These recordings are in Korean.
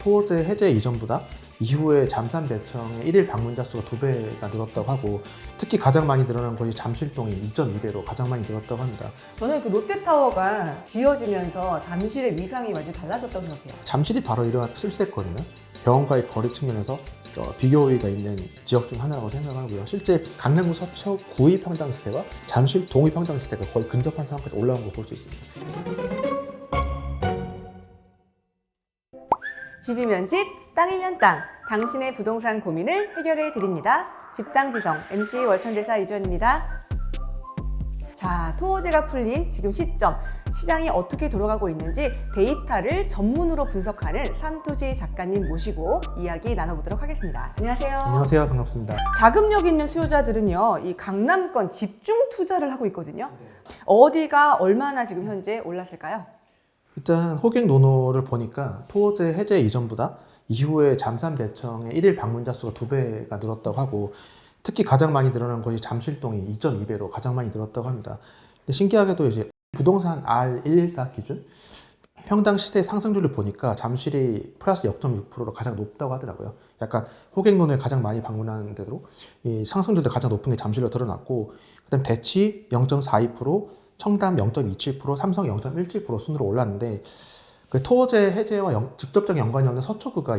토어제 해제 이전보다 이후에 잠산 대청의 1일 방문자 수가 2배가 늘었다고 하고, 특히 가장 많이 늘어난 것이 잠실동이 2.2배로 가장 많이 늘었다고 합니다. 저는 그 롯데타워가 지어지면서 잠실의 위상이 완전히 달라졌다고 생각해요. 잠실이 바로 이러한 실세거든요. 병원과의 거리 측면에서 비교 우위가 있는 지역 중 하나라고 생각하고요. 실제 강남구 서초 구의 평당 시세와 잠실 동의 평당 시세가 거의 근접한 상황까지 올라온 걸 볼 수 있습니다. 집이면 집, 땅이면 땅. 당신의 부동산 고민을 해결해 드립니다. 집당지성 MC 월천대사 이주연입니다. 자, 토어제가 풀린 지금 시점, 시장이 어떻게 돌아가고 있는지 데이터를 전문으로 분석하는 삼토시 작가님 모시고 이야기 나눠보도록 하겠습니다. 안녕하세요. 안녕하세요. 반갑습니다. 자금력 있는 수요자들은요, 이 강남권 집중 투자를 하고 있거든요. 어디가 얼마나 지금 현재 올랐을까요? 일단 호객 노노를 보니까 토어제 해제 이전보다 이후에 잠산 대청의 1일 방문자 수가 2배가 늘었다고 하고, 특히 가장 많이 늘어난 것이 잠실동이 2.2배로 가장 많이 늘었다고 합니다. 근데 신기하게도 이제 부동산 R114 기준 평당 시세 상승률을 보니까 잠실이 플러스 0.6%로 가장 높다고 하더라고요. 약간 호객 노노에 가장 많이 방문하는 데로 이 상승률도 가장 높은 게 잠실로 드러났고, 그다음 대치 0.42%, 청담 0.27%, 삼성 0.17% 순으로 올랐는데, 그 토어제 해제와 직접적인 연관이 없는 서초구가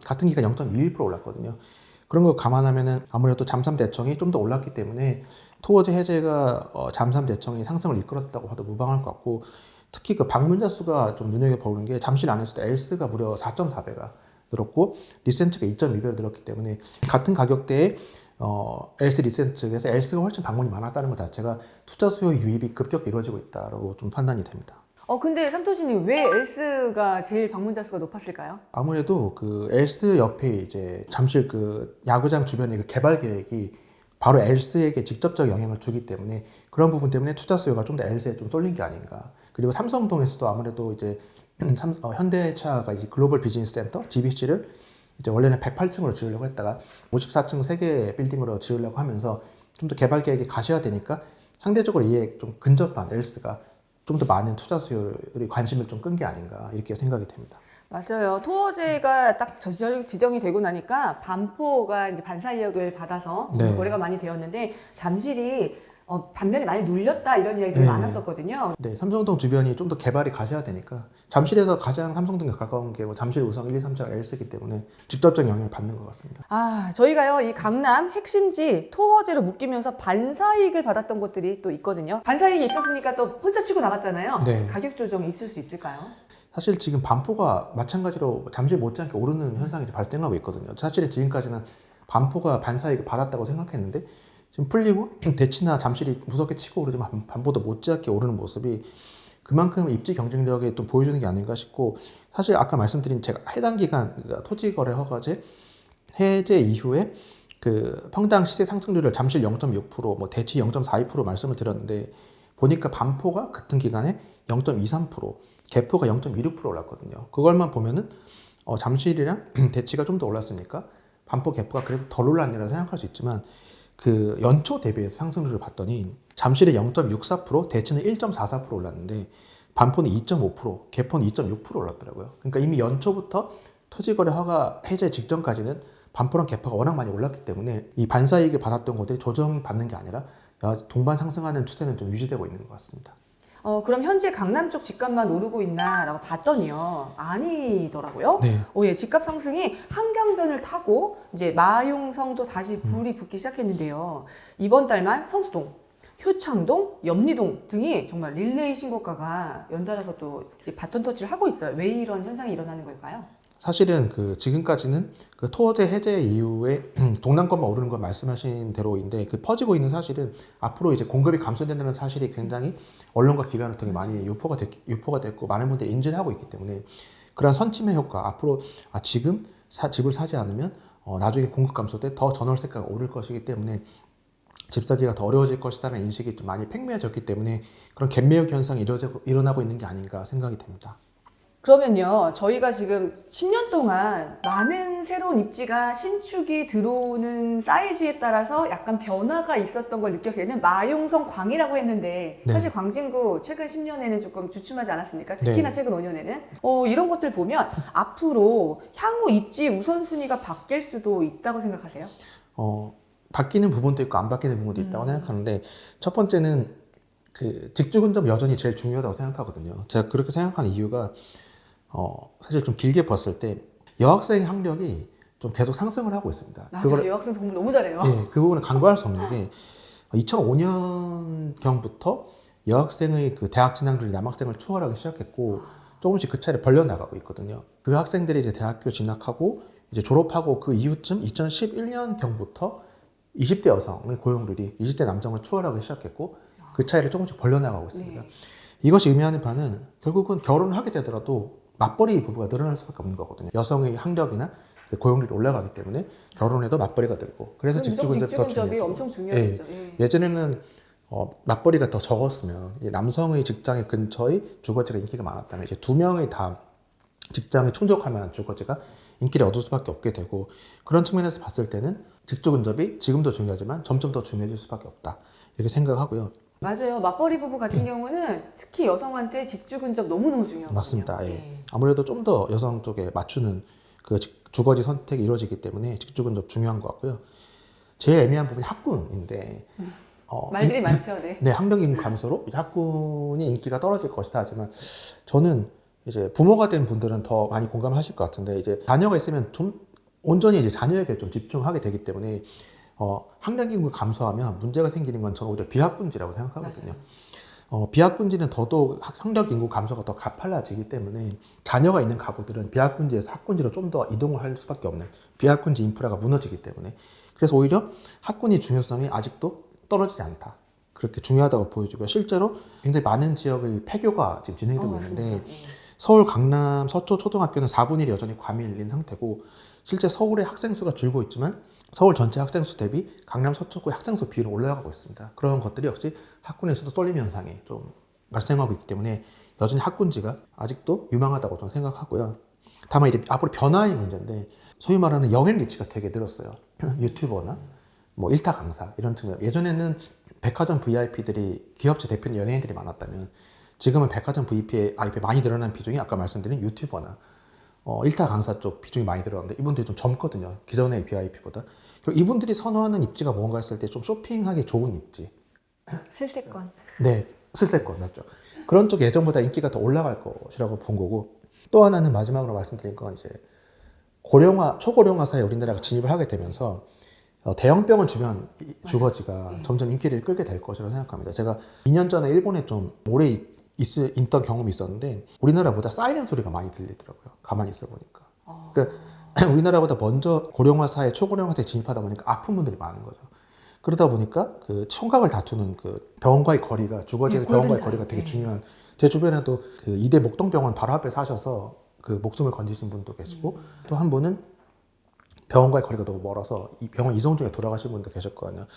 같은 기간 0.21% 올랐거든요. 그런 걸 감안하면은 아무래도 잠산 대청이 좀 더 올랐기 때문에 토어제 해제가 잠산 대청이 상승을 이끌었다고 봐도 무방할 것 같고, 특히 그 방문자 수가 좀 눈여겨보는 게 잠실 안에서도 엘스가 무려 4.4배가 늘었고 리센츠가 2.2배로 늘었기 때문에 같은 가격대에 엘스 리센츠에서 엘스가 훨씬 방문이 많았다는 것 자체가 투자 수요 유입이 급격히 이루어지고 있다고 좀 판단이 됩니다. 근데 삼토시님 왜 엘스가 제일 방문자 수가 높았을까요? 아무래도 그 엘스 옆에 이제 잠실 그 야구장 주변의 그 개발 계획이 바로 엘스에게 직접적 영향을 주기 때문에 그런 부분 때문에 투자 수요가 좀 더 엘스에 좀 쏠린 게 아닌가. 그리고 삼성동에서도 아무래도 이제 현대차가 이제 글로벌 비즈니스 센터 GBC를 이제 원래는 108층으로 지으려고 했다가 54층 3개 빌딩으로 지으려고 하면서 좀 더 개발 계획이 가셔야되니까 상대적으로 이에 좀 근접한 엘스가 좀 더 많은 투자 수요를 관심을 좀 끈 게 아닌가 이렇게 생각이 됩니다. 맞아요. 토어제가 딱 지정이 되고 나니까 반포가 이제 반사이역을 받아서 네. 거래가 많이 되었는데 잠실이 반면에 많이 눌렸다 이런 이야기들이 많았었거든요. 네, 삼성동 주변이 좀 더 개발이 가셔야 되니까 잠실에서 가장 삼성동에 가까운 게 뭐 잠실, 우성, 1, 2, 3차 엘스이기 때문에 직접적 영향을 받는 것 같습니다. 저희가요 이 강남 핵심지 토어제로 묶이면서 반사이익을 받았던 곳들이 또 있거든요. 반사이익이 있었으니까 또 혼자 치고 나갔잖아요. 네. 가격 조정 있을 수 있을까요? 사실 지금 반포가 마찬가지로 잠실 못지않게 오르는 현상이 발생하고 있거든요. 사실은 지금까지는 반포가 반사이익을 받았다고 생각했는데 지금 풀리고 대치나 잠실이 무섭게 치고 오르지만 반포도 못지않게 오르는 모습이 그만큼 입지 경쟁력에 또 보여주는 게 아닌가 싶고, 사실 아까 말씀드린 제가 해당 기간 토지거래 허가제 해제 이후에 그 평당 시세 상승률을 잠실 0.6%, 뭐 대치 0.42% 말씀을 드렸는데 보니까 반포가 같은 기간에 0.23%, 개포가 0.26% 올랐거든요. 그걸만 보면은 잠실이랑 대치가 좀 더 올랐으니까 반포 개포가 그래도 덜 올랐느라 생각할 수 있지만 그 연초 대비해서 상승률을 봤더니 잠실이 0.64%, 대치는 1.44% 올랐는데 반포는 2.5%, 개포는 2.6% 올랐더라고요. 그러니까 이미 연초부터 토지거래 허가 해제 직전까지는 반포랑 개포가 워낙 많이 올랐기 때문에 이 반사이익을 받았던 것들이 조정이 받는 게 아니라 동반 상승하는 추세는 좀 유지되고 있는 것 같습니다. 그럼 현재 강남 쪽 집값만 오르고 있나라고 봤더니요 아니더라고요. 네. 예, 집값 상승이 한강변을 타고 이제 마용성도 다시 불이 붙기 시작했는데요. 이번 달만 성수동, 효창동, 염리동 등이 정말 릴레이 신고가가 연달아서 또 이제 바톤 터치를 하고 있어요. 왜 이런 현상이 일어나는 걸까요? 사실은 그 지금까지는 그 토어제 해제 이후에 동남권만 오르는 걸 말씀하신 대로인데 그 퍼지고 있는 사실은 앞으로 이제 공급이 감소된다는 사실이 굉장히 언론과 기관을 통해 많이 유포가 됐고 많은 분들이 인지를 하고 있기 때문에 그런 선침의 효과 앞으로 지금 집을 사지 않으면 나중에 공급 감소 때 더 전월세가가 오를 것이기 때문에 집 사기가 더 어려워질 것이라는 인식이 좀 많이 팽배해졌기 때문에 그런 갭매역 현상이 일어나고 있는 게 아닌가 생각이 됩니다. 그러면요, 저희가 지금 10년 동안 많은 새로운 입지가 신축이 들어오는 사이즈에 따라서 약간 변화가 있었던 걸 느꼈어요. 얘는 마용성 광이라고 했는데 네. 사실 광진구 최근 10년에는 조금 주춤하지 않았습니까? 특히나 네. 최근 5년에는. 이런 것들 보면 앞으로 향후 입지 우선순위가 바뀔 수도 있다고 생각하세요? 바뀌는 부분도 있고 안 바뀌는 부분도 있다고 생각하는데, 첫 번째는 그 직주 근접 여전히 제일 중요하다고 생각하거든요. 제가 그렇게 생각하는 이유가 사실 좀 길게 봤을 때 여학생 학력이 좀 계속 상승을 하고 있습니다. 맞아요. 여학생 공부 너무 잘해요. 예, 그 부분은 간과할 수 없는 게 2005년경부터 여학생의 그 대학 진학률이 남학생을 추월하기 시작했고 조금씩 그 차이를 벌려나가고 있거든요. 그 학생들이 이제 대학교 진학하고 이제 졸업하고 그 이후쯤 2011년경부터 20대 여성의 고용률이 20대 남성을 추월하기 시작했고 그 차이를 조금씩 벌려나가고 있습니다. 네. 이것이 의미하는 바는 결국은 결혼을 하게 되더라도 맞벌이 부부가 늘어날 수밖에 없는 거거든요. 여성의 학력이나 고용률이 올라가기 때문에 결혼해도 맞벌이가 늘고, 그래서 직주근접이 더 직주근접이 중요해요. 엄청 중요하죠. 예. 예전에는 맞벌이가 더 적었으면 이제 남성의 직장의 근처의 주거지가 인기가 많았다면 이제 두 명이 다 직장에 충족할 만한 주거지가 인기를 얻을 수밖에 없게 되고, 그런 측면에서 봤을 때는 직주근접이 지금도 중요하지만 점점 더 중요해질 수밖에 없다, 이렇게 생각하고요. 맞아요. 맞벌이 부부 같은 경우는 특히 여성한테 직주근접 너무너무 중요하거든요. 맞습니다. 예. 네. 아무래도 좀 더 여성 쪽에 맞추는 그 주거지 선택이 이루어지기 때문에 직주근접 중요한 것 같고요. 제일 애매한 부분이 학군인데 말들이 많죠. 네. 네, 학력 인구 감소로 이제 학군이 인기가 떨어질 것이다 하지만, 저는 이제 부모가 된 분들은 더 많이 공감하실 것 같은데, 이제 자녀가 있으면 좀 온전히 이제 자녀에게 좀 집중하게 되기 때문에 학력 인구 감소하면 문제가 생기는 건 저는 오히려 비학군지라고 생각하거든요. 비학군지는 더더욱 학력 인구 감소가 더 가팔라지기 때문에 자녀가 있는 가구들은 비학군지에서 학군지로 좀 더 이동을 할 수밖에 없는, 비학군지 인프라가 무너지기 때문에. 그래서 오히려 학군의 중요성이 아직도 떨어지지 않다, 그렇게 중요하다고 보여지고요. 실제로 굉장히 많은 지역의 폐교가 지금 진행되고 있는데, 맞습니다. 예. 서울 강남 서초 초등학교는 4분의 1이 여전히 과밀인 상태고, 실제 서울의 학생 수가 줄고 있지만 서울 전체 학생 수 대비 강남 서초구의 학생 수 비율은 올라가고 있습니다. 그런 것들이 역시 학군에서도 쏠림 현상이 좀 발생하고 있기 때문에 여전히 학군지가 아직도 유망하다고 저는 생각하고요. 다만 이제 앞으로 변화의 문제인데, 소위 말하는 영행 리치가 되게 늘었어요. 유튜버나 뭐 일타 강사 이런 측면. 예전에는 백화점 VIP들이 기업체 대표는 연예인들이 많았다면, 지금은 백화점 VIP에 많이 늘어난 비중이 아까 말씀드린 유튜버나 일타 강사 쪽 비중이 많이 들어가는데, 이분들이 좀 젊거든요. 기존의 VIP보다. 그리고 이분들이 선호하는 입지가 뭔가 했을 때 좀 쇼핑하기 좋은 입지. 슬세권. 네, 슬세권 맞죠. 그런 쪽 예전보다 인기가 더 올라갈 것이라고 본 거고, 또 하나는 마지막으로 말씀드린 건 이제 초고령화 사회에 우리나라가 진입을 하게 되면서 대형병원 주변 주거지가 점점 인기를 끌게 될 것이라고 생각합니다. 제가 2년 전에 일본에 좀 오래 있던 경험이 있었는데, 우리나라보다 사이렌 소리가 많이 들리더라고요. 가만히 있어 보니까. 그러니까 우리나라보다 먼저 고령화 사회, 초고령화 사회에 진입하다 보니까 아픈 분들이 많은 거죠. 그러다 보니까 그 총각을 다투는 그 병원과의 거리가, 주거지에서 병원과의 거리가 되게 중요한, 제 주변에도 그 이대 목동병원 바로 앞에 사셔서 그 목숨을 건지신 분도 계시고, 또 한 분은 병원과의 거리가 너무 멀어서 이 병원 이송 중에 돌아가신 분도 계셨거든요.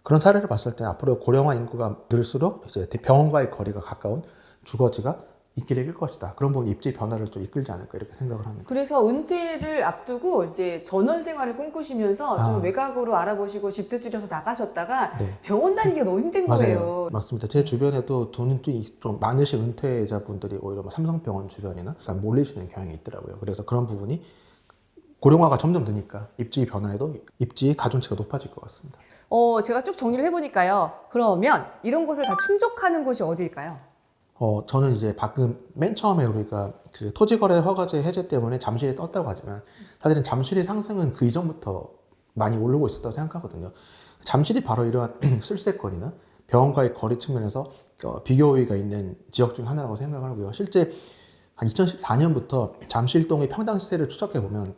그런 사례를 봤을 때 앞으로 고령화 인구가 늘수록 이제 병원과의 거리가 가까운 주거지가 인기를 끌 것이다. 그런 부분 입지 변화를 좀 이끌지 않을까, 이렇게 생각을 합니다. 그래서 은퇴를 앞두고 이제 전원 생활을 꿈꾸시면서 좀 외곽으로 알아보시고 집도 줄여서 나가셨다가 네. 병원 다니기가 너무 힘든 거예요. 맞습니다. 제 주변에도 돈이 좀 많으신 은퇴자분들이 오히려 뭐 삼성병원 주변이나 약간 몰리시는 경향이 있더라고요. 그래서 그런 부분이 고령화가 점점 느니까 입지 변화에도 입지 가중치가 높아질 것 같습니다. 제가 쭉 정리를 해보니까요. 그러면 이런 곳을 다 충족하는 곳이 어디일까요? 저는 이제 방금 맨 처음에 우리가 그 토지거래 허가제 해제 때문에 잠실이 떴다고 하지만, 사실은 잠실의 상승은 그 이전부터 많이 오르고 있었다고 생각하거든요. 잠실이 바로 이러한 슬세권이나 병원과의 거리 측면에서 비교 우위가 있는 지역 중 하나라고 생각을 하고요. 실제 한 2014년부터 잠실동의 평당 시세를 추적해 보면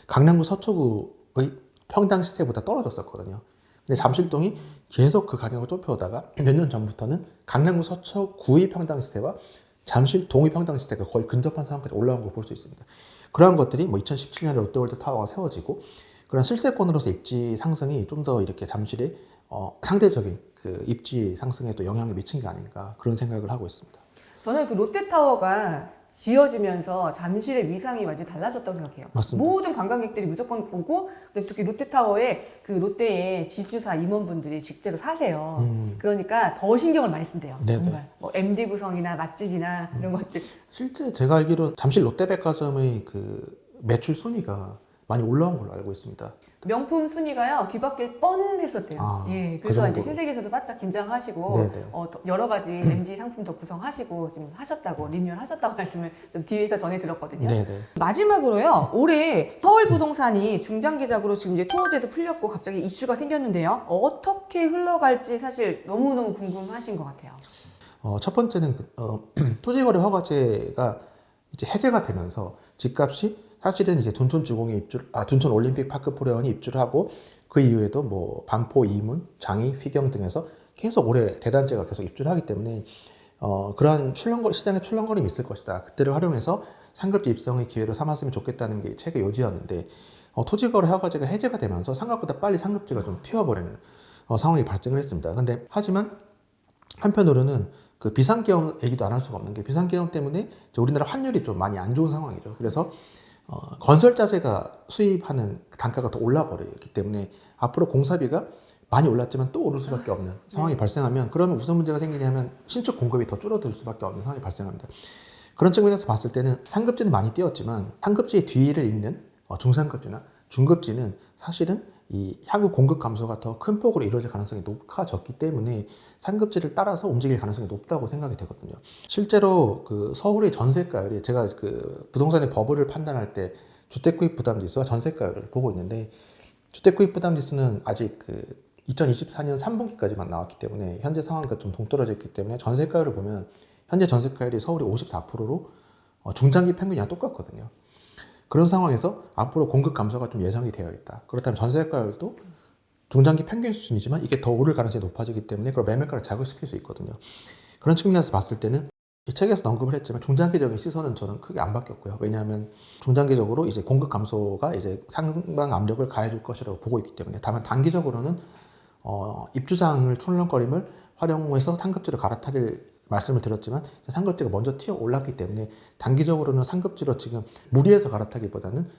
강남구 서초구의 평당 시세보다 떨어졌었거든요. 근데 잠실동이 계속 그 가격을 좁혀오다가 몇 년 전부터는 강남구 서초구의 평당 시세와 잠실동의 평당 시세가 거의 근접한 상황까지 올라온 걸 볼 수 있습니다. 그러한 것들이 뭐 2017년에 롯데월드 타워가 세워지고, 그런 실세권으로서 입지 상승이 좀 더 이렇게 잠실의 상대적인 그 입지 상승에도 영향을 미친 게 아닌가, 그런 생각을 하고 있습니다. 저는 그 롯데타워가 지어지면서 잠실의 위상이 완전히 달라졌다고 생각해요. 맞습니다. 모든 관광객들이 무조건 오고 특히 롯데타워에 그 롯데의 지주사 임원분들이 실제로 사세요. 그러니까 더 신경을 많이 쓴대요. 네네. 정말 뭐 MD 구성이나 맛집이나 이런 것들. 실제 제가 알기로 잠실 롯데백화점의 그 매출 순위가 많이 올라온 걸로 알고 있습니다. 명품 순위가요 뒤바뀔 뻔했었대요. 아, 예, 그 그래서 정도로. 이제 신세계에서도 바짝 긴장하시고 네네. 또 여러 가지 MD 상품 더 구성하시고 좀 하셨다고 리뉴얼 하셨다고 말씀을 좀 뒤에서 전해 들었거든요. 네네. 마지막으로요 올해 서울 부동산이 중장기적으로 지금 이제 토호제도 풀렸고 갑자기 이슈가 생겼는데요. 어떻게 흘러갈지 사실 너무너무 궁금하신 것 같아요. 첫 번째는 토지거래 허가제가 이제 해제가 되면서 집값이 사실은 이제 둔촌주공에 둔촌 올림픽 파크 포레원이 입주를 하고 그 이후에도 뭐 반포, 이문, 장위, 휘경 등에서 계속 올해 대단지가 계속 입주를 하기 때문에 그러한 시장의 출렁거림이 있을 것이다. 그때를 활용해서 상급지 입성의 기회로 삼았으면 좋겠다는 게 책의 요지였는데 토지거래 허가제가 해제가 되면서 생각보다 빨리 상급지가 좀 튀어버리는 상황이 발생을 했습니다. 근데 하지만 한편으로는 그 비상계엄 얘기도 안 할 수가 없는 게 비상계엄 때문에 이제 우리나라 환율이 좀 많이 안 좋은 상황이죠. 그래서 건설자재가 수입하는 단가가 더 올라버리기 때문에 앞으로 공사비가 많이 올랐지만 또 오를 수밖에 없는 상황이 발생하면 그러면 무슨 문제가 생기냐면 신축 공급이 더 줄어들 수밖에 없는 상황이 발생합니다. 그런 측면에서 봤을 때는 상급지는 많이 뛰었지만 상급지의 뒤를 잇는 중상급지나 중급지는 사실은 이 향후 공급 감소가 더 큰 폭으로 이루어질 가능성이 높아졌기 때문에 상급지를 따라서 움직일 가능성이 높다고 생각이 되거든요. 실제로 그 서울의 전세가율이 제가 그 부동산의 버블을 판단할 때 주택구입 부담지수와 전세가율을 보고 있는데 주택구입 부담지수는 아직 그 2024년 3분기까지만 나왔기 때문에 현재 상황과 좀 동떨어져 있기 때문에 전세가율을 보면 현재 전세가율이 서울이 54%로 중장기 평균이랑 똑같거든요. 그런 상황에서 앞으로 공급 감소가 좀 예상이 되어 있다. 그렇다면 전세가율도 중장기 평균 수준이지만 이게 더 오를 가능성이 높아지기 때문에 그걸 매매가를 자극시킬 수 있거든요. 그런 측면에서 봤을 때는 이 책에서 언급을 했지만 중장기적인 시선은 저는 크게 안 바뀌었고요. 왜냐하면 중장기적으로 이제 공급 감소가 이제 상방 압력을 가해줄 것이라고 보고 있기 때문에 다만 단기적으로는 입주장을 출렁거림을 활용해서 상급지를 갈아타길 말씀을 드렸지만 상급지가 먼저 튀어 올랐기 때문에 단기적으로는 상급지로 지금 무리해서 갈아타기보다는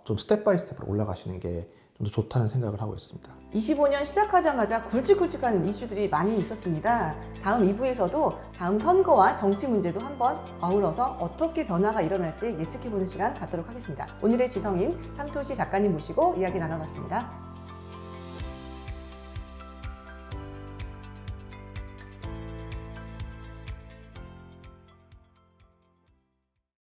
좀 스텝 바이 스텝으로 올라가시는 게 좀 더 좋다는 생각을 하고 있습니다. 25년 시작하자마자 굵직굵직한 이슈들이 많이 있었습니다. 다음 2부에서도 다음 선거와 정치 문제도 한번 아울러서 어떻게 변화가 일어날지 예측해보는 시간 갖도록 하겠습니다. 오늘의 지성인 삼토시 작가님 모시고 이야기 나눠봤습니다.